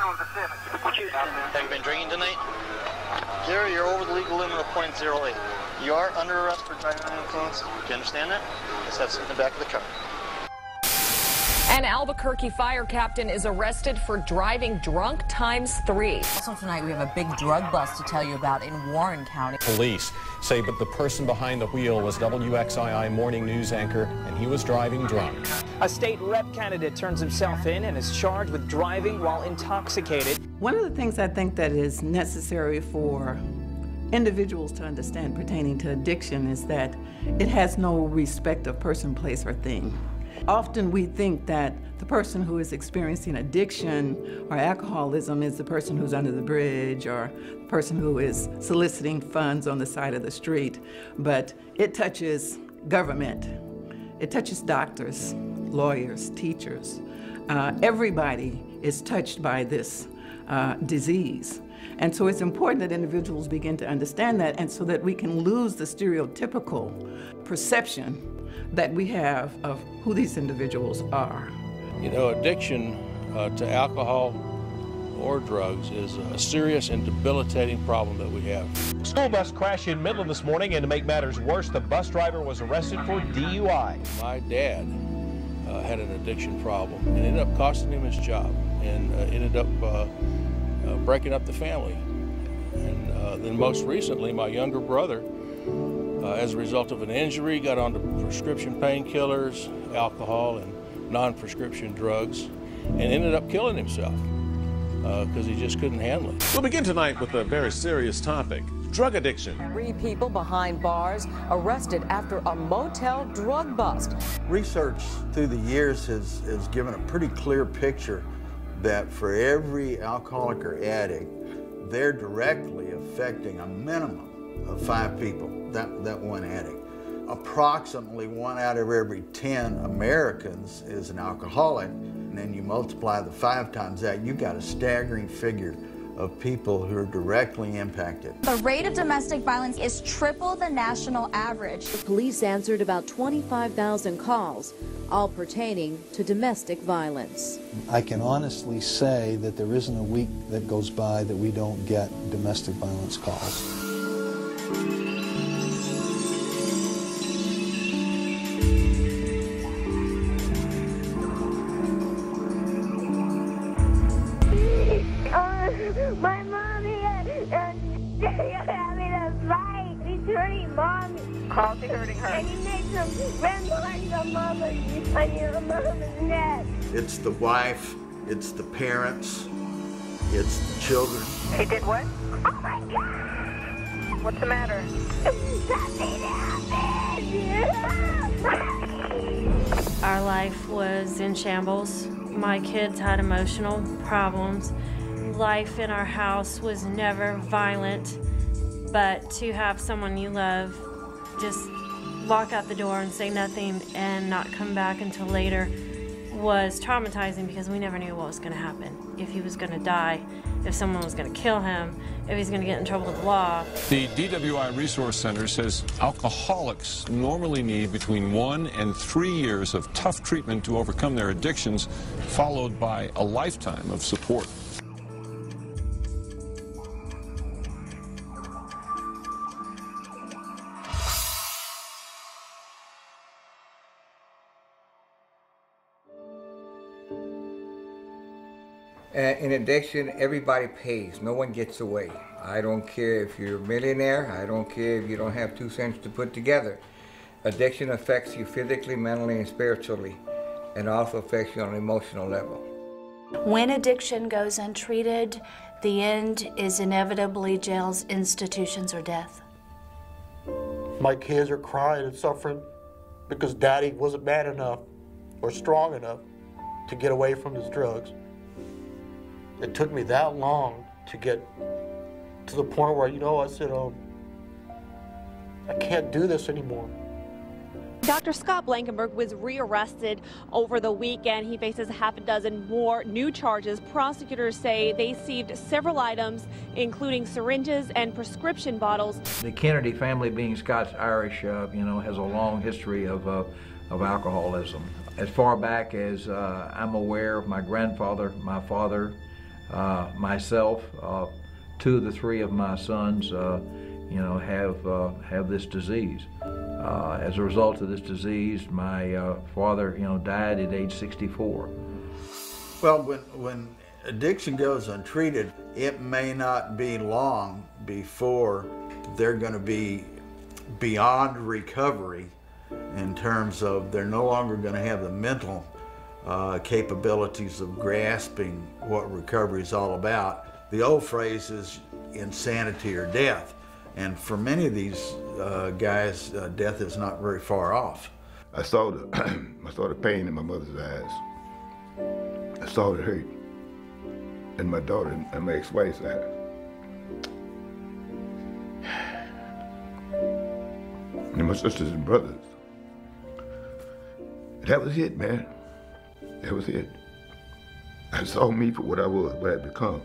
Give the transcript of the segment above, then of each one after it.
on Pacific. Have you been drinking tonight? Gary, you're over the legal limit of .08. You are under arrest for driving under influence. Do you understand that? Let's have sit in the back of the car. An Albuquerque fire captain is arrested for driving drunk ×3. Also tonight, we have a big drug bust to tell you about in Warren County. Police say but the person behind the wheel was WXII morning news anchor, and he was driving drunk. A state rep candidate turns himself in and is charged with driving while intoxicated. One of the things I think that is necessary for individuals to understand pertaining to addiction is that it has no respect of person, place, or thing. Often we think that the person who is experiencing addiction or alcoholism is the person who's under the bridge or the person who is soliciting funds on the side of the street. But it touches government. It touches doctors, lawyers, teachers. Everybody is touched by this disease. And so it's important that individuals begin to understand that, and so that we can lose the stereotypical perception that we have of who these individuals are. You know, addiction to alcohol or drugs is a serious and debilitating problem that we have. School bus crash in Midland this morning, and to make matters worse, the bus driver was arrested for DUI. My dad had an addiction problem, and it ended up costing him his job, and ended up breaking up the family. And then most recently, my younger brother, as a result of an injury, got onto prescription painkillers, alcohol, and non-prescription drugs, and ended up killing himself because he just couldn't handle it. We'll begin tonight with a very serious topic, drug addiction. 3 people behind bars arrested after a motel drug bust. Research through the years has given a pretty clear picture that for every alcoholic or addict, they're directly affecting a minimum of 5 people, that one addict. Approximately 1 out of every 10 Americans is an alcoholic, and then you multiply the 5 times that, you've got a staggering figure of people who are directly impacted. The rate of domestic violence is triple the national average. The police answered about 25,000 calls, all pertaining to domestic violence. I can honestly say that there isn't a week that goes by that we don't get domestic violence calls. My mommy and daddy are having a fight. He's hurting mommy. How's he hurting her? And he made some remarks on mama's neck. It's the wife, it's the parents, it's the children. He did what? Oh my God! What's the matter? Something happened! Our life was in shambles. My kids had emotional problems. Life in our house was never violent, but to have someone you love just walk out the door and say nothing and not come back until later was traumatizing, because we never knew what was going to happen. If he was going to die, if someone was going to kill him, if he's going to get in trouble with the law. The DWI Resource Center says alcoholics normally need between 1 and 3 years of tough treatment to overcome their addictions, followed by a lifetime of support. In addiction, everybody pays. No one gets away. I don't care if you're a millionaire. I don't care if you don't have 2 cents to put together. Addiction affects you physically, mentally, and spiritually, and also affects you on an emotional level. When addiction goes untreated, the end is inevitably jails, institutions, or death. My kids are crying and suffering because Daddy wasn't man enough or strong enough to get away from his drugs. It took me that long to get to the point where, I said, I can't do this anymore. Dr. Scott Blankenberg was rearrested over the weekend. He faces half a dozen more new charges. Prosecutors say they seized several items, including syringes and prescription bottles. The Kennedy family, being Scots-Irish, has a long history of alcoholism. As far back as I'm aware of, my grandfather, my father, myself, 2 of the 3 of my sons, have this disease. As a result of this disease, my father, died at age 64. Well, when addiction goes untreated, it may not be long before they're going to be beyond recovery in terms of they're no longer going to have the mental capabilities of grasping what recovery is all about. The old phrase is insanity or death. And for many of these guys, death is not very far off. I saw the pain in my mother's eyes. I saw the hurt in my daughter and my ex-wife's eyes. And my sisters and brothers. That was it, man. That was it. I saw me for what I was, what I'd become.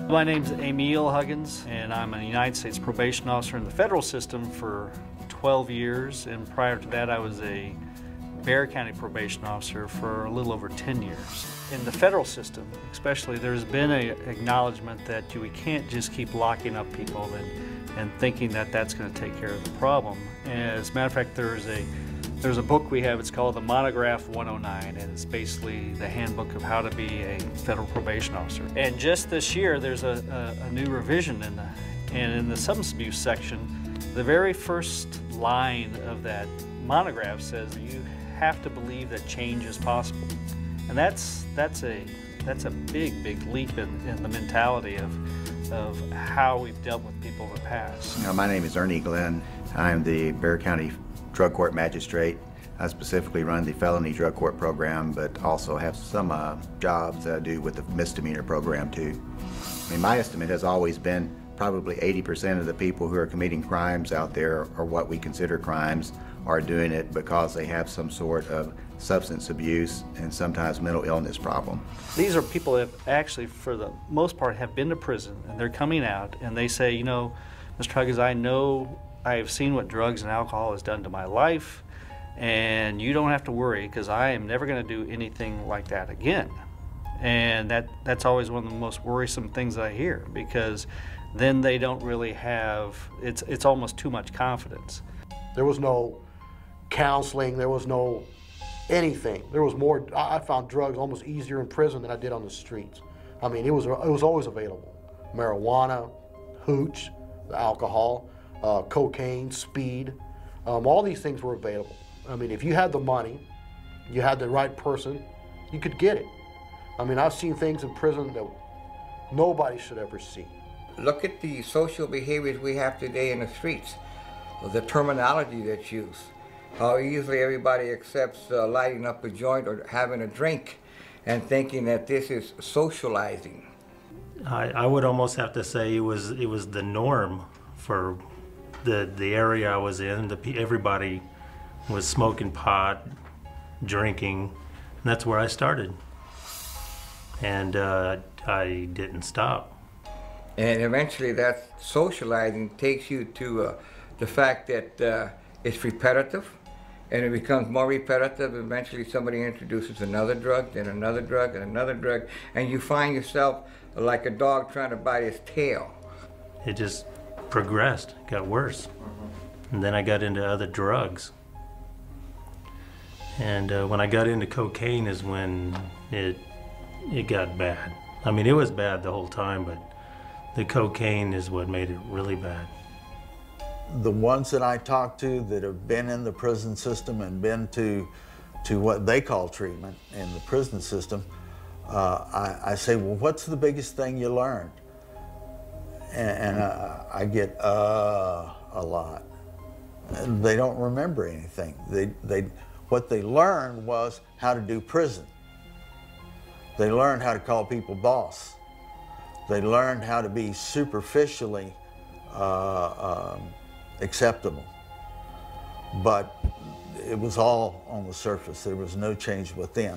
My name's Emil Huggins, and I'm a United States probation officer in the federal system for 12 years, and prior to that I was a Bexar County probation officer for a little over 10 years. In the federal system especially, there's been an acknowledgement that we can't just keep locking up people and thinking that that's going to take care of the problem. And as a matter of fact, there's a book we have, it's called the Monograph 109, and it's basically the handbook of how to be a federal probation officer. And just this year, there's a new revision in the substance abuse section. The very first line of that monograph says you have to believe that change is possible. And that's a big leap in the mentality of how we've dealt with people in the past. My name is Ernie Glenn. I'm the Bexar County Drug Court Magistrate. I specifically run the felony drug court program, but also have some jobs that I do with the misdemeanor program too. I mean, my estimate has always been probably 80% of the people who are committing crimes out there, or what we consider crimes, are doing it because they have some sort of substance abuse and sometimes mental illness problem. These are people that actually, for the most part, have been to prison, and they're coming out and they say, Mr. Huggins, I know I have seen what drugs and alcohol has done to my life, and you don't have to worry because I am never going to do anything like that again. And that's always one of the most worrisome things that I hear, because then they don't really have, it's almost too much confidence. There was no counseling, there was no anything. There was more, I found drugs almost easier in prison than I did on the streets. I mean, it was always available. Marijuana, hooch, the alcohol, cocaine, speed, all these things were available. I mean, if you had the money, you had the right person, you could get it. I mean, I've seen things in prison that nobody should ever see. Look at the social behaviors we have today in the streets, the terminology that's used, how easily everybody accepts lighting up a joint or having a drink and thinking that this is socializing. I would almost have to say it was the norm for the area I was in. Everybody was smoking pot, drinking, and that's where I started. And I didn't stop. And eventually that socializing takes you to the fact that it's repetitive, and it becomes more repetitive. Eventually somebody introduces another drug, then another drug, and another drug, and you find yourself like a dog trying to bite his tail. It just progressed, got worse. And then I got into other drugs. And when I got into cocaine is when it got bad. I mean, it was bad the whole time, but the cocaine is what made it really bad. The ones that I talk to that have been in the prison system and been to what they call treatment in the prison system, I say, well, what's the biggest thing you learned? And I get a lot. And they don't remember anything. What they learned was how to do prison. They learned how to call people boss. They learned how to be superficially acceptable. But it was all on the surface. There was no change within.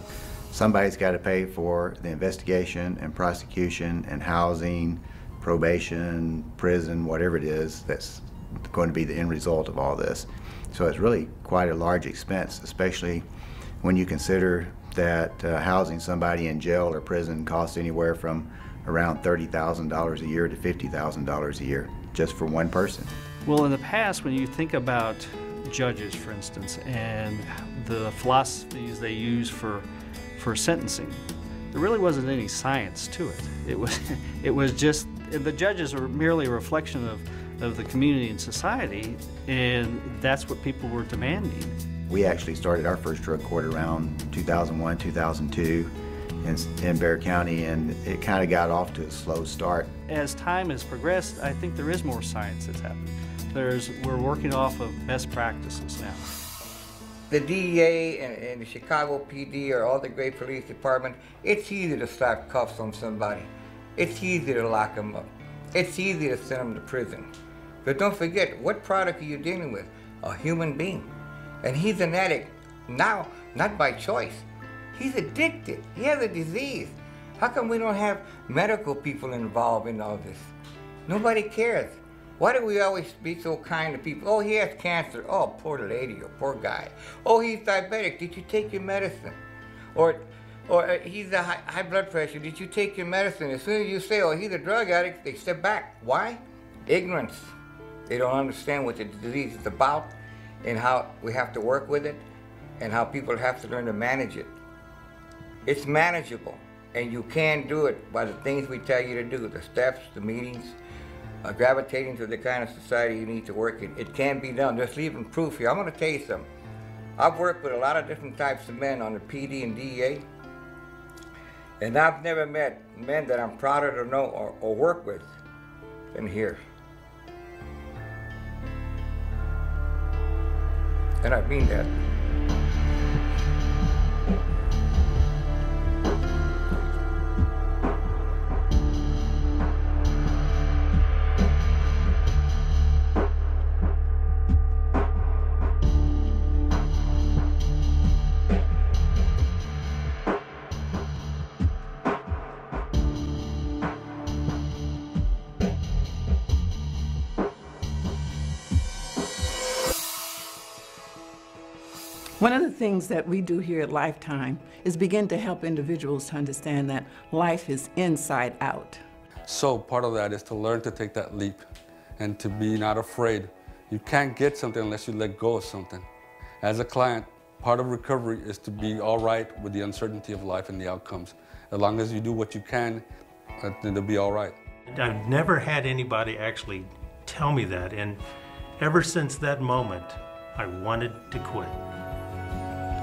Somebody's got to pay for the investigation and prosecution and housing, probation, prison, whatever it is that's going to be the end result of all this. So it's really quite a large expense, especially when you consider that housing somebody in jail or prison costs anywhere from around $30,000 a year to $50,000 a year just for one person. Well, in the past, when you think about judges, for instance, and the philosophies they use for sentencing, there really wasn't any science to it. It was just, the judges are merely a reflection of the community and society, and that's what people were demanding. We actually started our first drug court around 2001, 2002 in Bexar County, and it kind of got off to a slow start. As time has progressed, I think there is more science that's happening. We're working off of best practices now. The DEA and the Chicago PD or all the great police departments, it's easy to slap cuffs on somebody. It's easy to lock them up. It's easy to send them to prison. But don't forget, what product are you dealing with? A human being. And he's an addict now, not by choice. He's addicted. He has a disease. How come we don't have medical people involved in all this? Nobody cares. Why do we always be so kind to people? Oh, he has cancer. Oh, poor lady or poor guy. Oh, he's diabetic. Did you take your medicine? Or he's a high blood pressure. Did you take your medicine? As soon as you say, oh, he's a drug addict, they step back. Why? Ignorance. They don't understand what the disease is about and how we have to work with it and how people have to learn to manage it. It's manageable, and you can do it by the things we tell you to do, the steps, the meetings, gravitating to the kind of society you need to work in. It can be done. There's even proof here. I'm going to tell you something. I've worked with a lot of different types of men on the PD and DEA, and I've never met men that I'm prouder to know or work with than here. And I mean that. One of the things that we do here at Lifetime is begin to help individuals to understand that life is inside out. So part of that is to learn to take that leap and to be not afraid. You can't get something unless you let go of something. As a client, part of recovery is to be all right with the uncertainty of life and the outcomes. As long as you do what you can, then it'll be all right. I've never had anybody actually tell me that, and ever since that moment, I wanted to quit.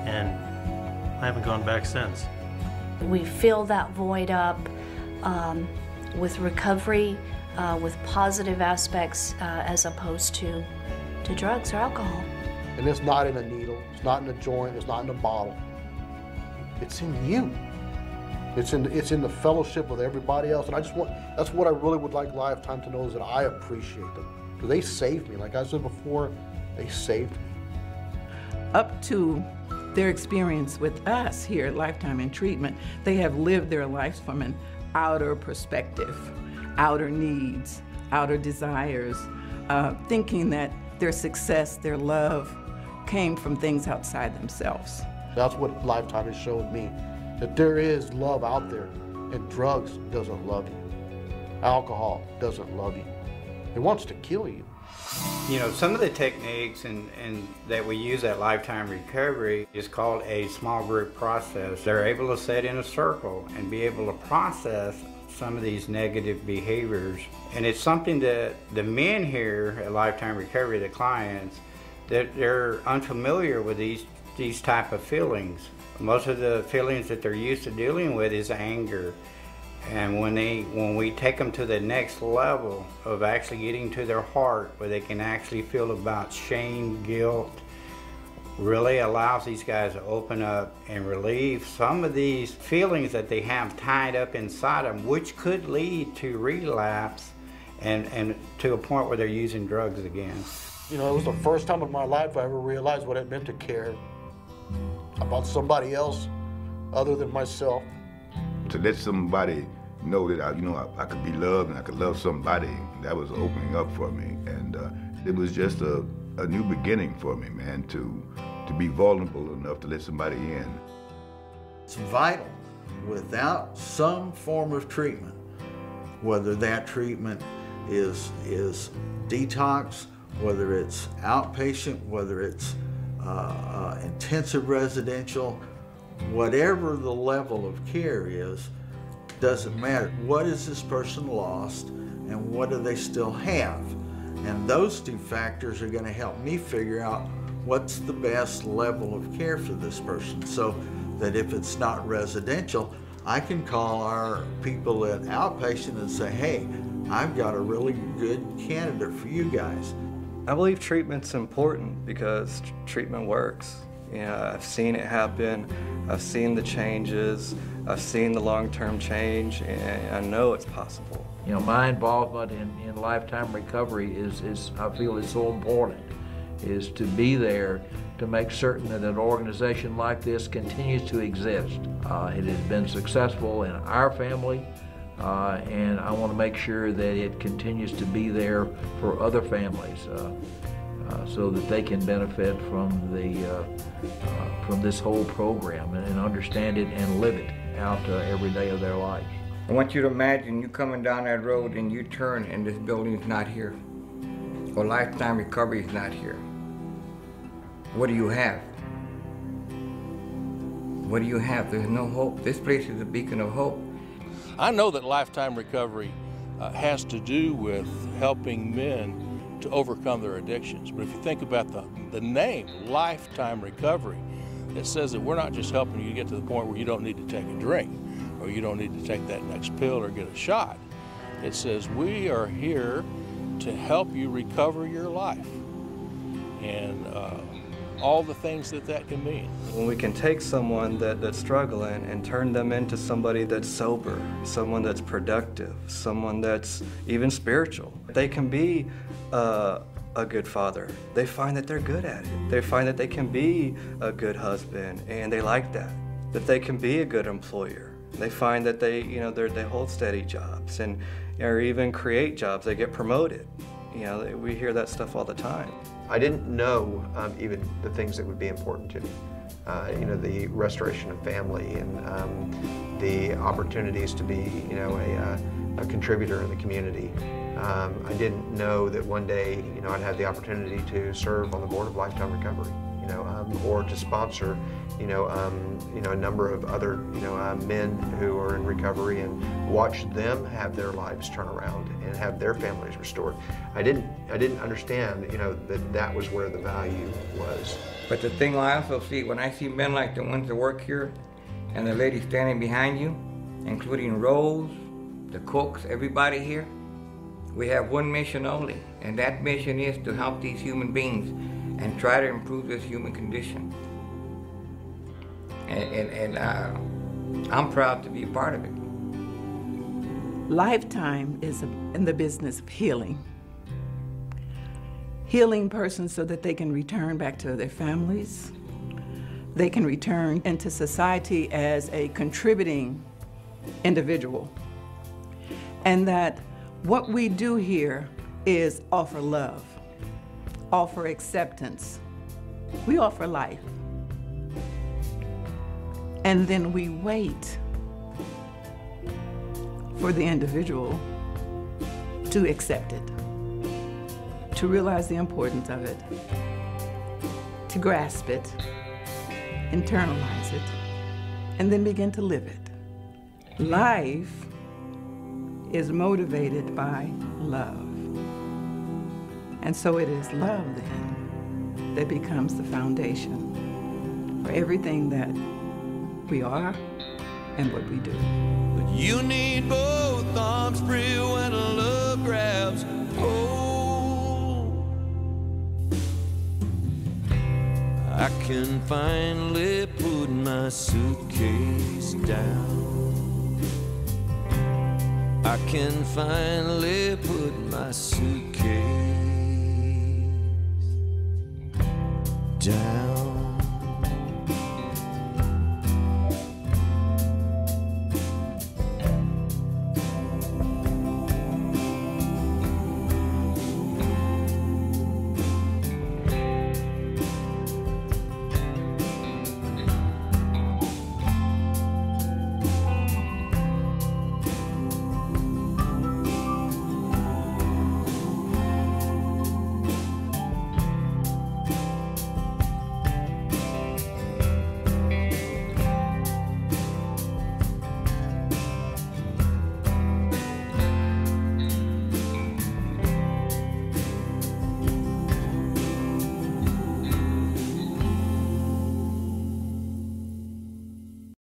And I haven't gone back since. We fill that void up with recovery, with positive aspects as opposed to drugs or alcohol. And it's not in a needle, it's not in a joint, it's not in a bottle. It's in you. It's in the fellowship with everybody else. And that's what I really would like Lifetime to know, is that I appreciate them. Because they saved me. Like I said before, they saved me. Up to their experience with us here at Lifetime in Treatment, they have lived their lives from an outer perspective, outer needs, outer desires, thinking that their success, their love, came from things outside themselves. That's what Lifetime has showed me, that there is love out there, and drugs doesn't love you. Alcohol doesn't love you. It wants to kill you. You know, some of the techniques and that we use at Lifetime Recovery is called a small group process. They're able to sit in a circle and be able to process some of these negative behaviors. And it's something that the men here at Lifetime Recovery, the clients, that they're unfamiliar with these type of feelings. Most of the feelings that they're used to dealing with is anger. And when we take them to the next level of actually getting to their heart, where they can actually feel about shame, guilt, really allows these guys to open up and relieve some of these feelings that they have tied up inside them, which could lead to relapse and to a point where they're using drugs again. You know, it was the first time in my life I ever realized what it meant to care about somebody else other than myself. To let somebody know that I could be loved and I could love somebody, that was opening up for me. And it was just a new beginning for me, man, to be vulnerable enough to let somebody in. It's vital. Without some form of treatment, whether that treatment is detox, whether it's outpatient, whether it's intensive residential, whatever the level of care is, doesn't matter. What is this person lost and what do they still have? And those two factors are going to help me figure out what's the best level of care for this person, so that if it's not residential, I can call our people at outpatient and say, hey, I've got a really good candidate for you guys. I believe treatment's important because treatment works. You know, I've seen it happen, I've seen the changes, I've seen the long-term change, and I know it's possible. You know, my involvement in lifetime recovery is I feel is so important, is to be there to make certain that an organization like this continues to exist. It has been successful in our family, and I want to make sure that it continues to be there for other families so that they can benefit from this whole program and understand it and live it out every day of their life. I want you to imagine you coming down that road and you turn and this building's not here, or lifetime recovery is not here. What do you have? What do you have? There's no hope. This place is a beacon of hope. I know that lifetime recovery has to do with helping men to overcome their addictions. But if you think about the name, lifetime recovery, it says that we're not just helping you get to the point where you don't need to take a drink or you don't need to take that next pill or get a shot. It says we are here to help you recover your life. And all the things that can mean. When we can take someone that's struggling and turn them into somebody that's sober, someone that's productive, someone that's even spiritual, they can be a good father. They find that they're good at it. They find that they can be a good husband, and they like that. That they can be a good employer. They find that they hold steady jobs and or even create jobs. They get promoted. You know, we hear that stuff all the time. I didn't know even the things that would be important to me. You know, the restoration of family and the opportunities to be, you know, a contributor in the community. I didn't know that one day, you know, I'd have the opportunity to serve on the board of Lifetime Recovery, you know, or to sponsor, you know, a number of other, you know, men who are in recovery and watch them have their lives turn around and have their families restored. I didn't understand, you know, that was where the value was. But the thing I also see, when I see men like the ones that work here and the lady standing behind you, including Rose, the cooks, everybody here, we have one mission only, and that mission is to help these human beings and try to improve this human condition. And I'm proud to be a part of it. Lifetime is in the business of healing. Healing persons so that they can return back to their families. They can return into society as a contributing individual. And that what we do here is offer love, offer acceptance. We offer life. And then we wait for the individual to accept it, to realize the importance of it, to grasp it, internalize it, and then begin to live it. Life is motivated by love. And so it is love then that becomes the foundation for everything that we are and what we do. But you need both arms free when love grabs hold. I can finally put my suitcase down. I can finally put my suitcase